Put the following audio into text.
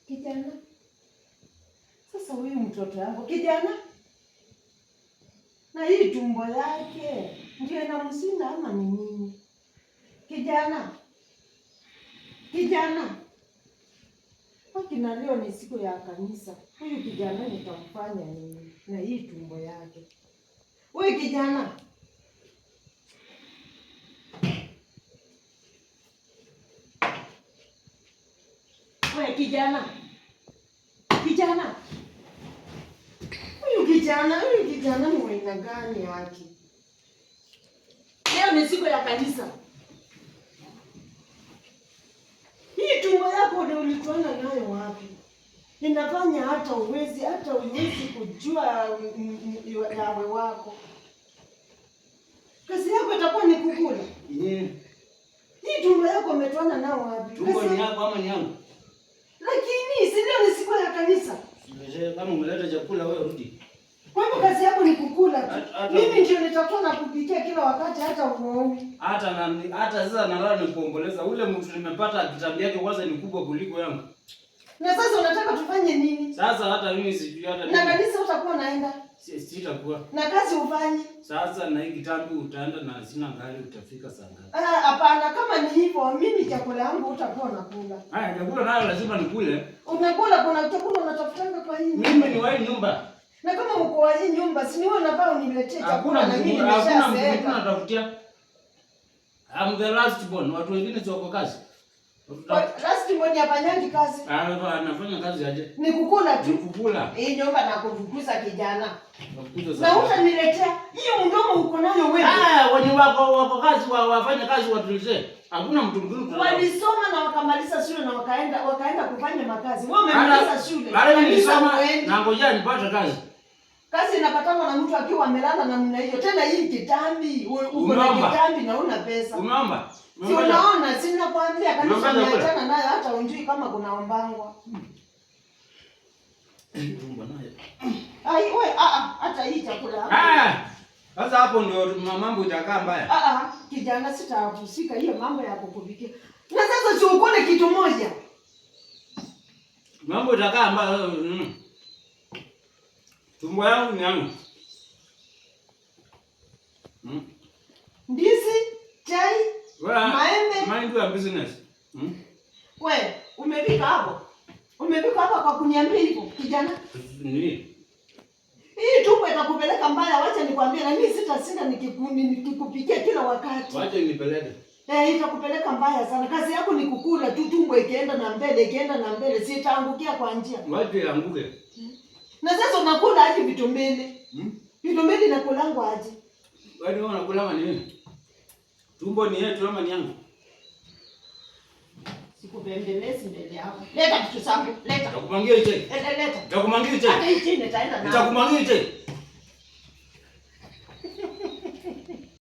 Kijana. Sasa huyu mtoto wangu kijana. Na hii tumbo yake ndio inamshinda ama ni nini? Kijana. Kijana. Wakina leo ni siku ya kanisa. Huyu kijana nitamfanya nini na hii tumbo yake? Wewe kijana. Wewe kijana. Kijana. Huyu kijana ni aina gani yake? Leo ni siku ya kanisa. Hii tumbo yako ndio ulitoana nayo wapi? Inafanya hata uwezi kujua yawe wako. Kazi yako itakuwa ni kukula. Hii tumbo yako umetoana nao wapi? Tumbo ni yako ama ni yangu? Lakini si leo ni siku ya kanisa. Kama umeleta chakula wewe rudi. Kwa hivyo kazi yako ni kukula tu. Mimi ndio nitakuwa nakupikia kila wakati hata uone. Hata sasa nalala nikuomboleza. Ule mtu nimepata kitabu yake kwanza ni kubwa kuliko yangu. Na sasa unataka tufanye nini? Sasa hata mimi sijui hata na kanisa utakuwa naenda? Sitakuwa. Na kazi ufanye? Sasa na hii kitabu utaenda na sina gari utafika saa ngapi? Hapana, kama ni hivyo mimi chakula yangu utakuwa unakula. Haya, chakula nayo lazima nikule. Unakula, kuna chakula unatafutanga kwa hii nyumba. Mimi ni wa hii nyumba. Na kama uko wa hii nyumba, si ni wewe unafaa uniletee chakula na mimi nimeshaseeka. Hakuna mtu natafutia. I'm the last born. Watu wengine sio kwa kazi. Last born hafanyangi kazi. Anafanya kazi aje? Ni kukula tu. Ni kukula. Hii nyumba na kufukuza kijana. Na utaniletea hiyo mdomo uko nayo wewe. Wenye wako kazi wafanye kazi watuletee. Hakuna mtu mwingine. Walisoma na wakamaliza shule na wakaenda kufanya makazi. Wewe umemaliza shule. Bado nilisoma na ngoja nipate kazi. Kazi inapatana na mtu akiwa amelala namna hiyo. Tena hii kitambi, uko na kitambi na una pesa. Umeomba? Si unaona, si ninakwambia kanisa niachana nayo hata unjui kama kuna ombangwa. Wewe hata hii chakula. Sasa hapo ndio mambo itakaa mbaya. Kijana sitahusika hiyo mambo ya kukubikia. Na sasa si ukole kitu moja. Mambo itakaa mbaya. Tumbo yangu ni yangu. Ndizi, chai, maembe. Mind your business. Wewe, umepika hapo? Umepika hapo kwa kuniambia hivyo, kijana? Nini? Hii tumbo itakupeleka mbaya, wacha nikwambie na mimi sitashinda nikikupikia kila wakati. Wacha nipeleke. Itakupeleka mbaya sana. Kazi yako ni kukula tu, tumbo ikienda na mbele, si itaangukia kwa njia. Wacha ianguke. Na sasa unakula aje vitu mbili? Vitu mbili nakulangwa aje? Wewe unakula nini? Tumbo ni yetu ama ni yangu? Sikubembelezi mbele yako. Leta kitu changu, leta. Nitakumangia chai. Leta. Nitakumangia chai. Hata hii chai nitaenda nayo. Nitakumangia chai.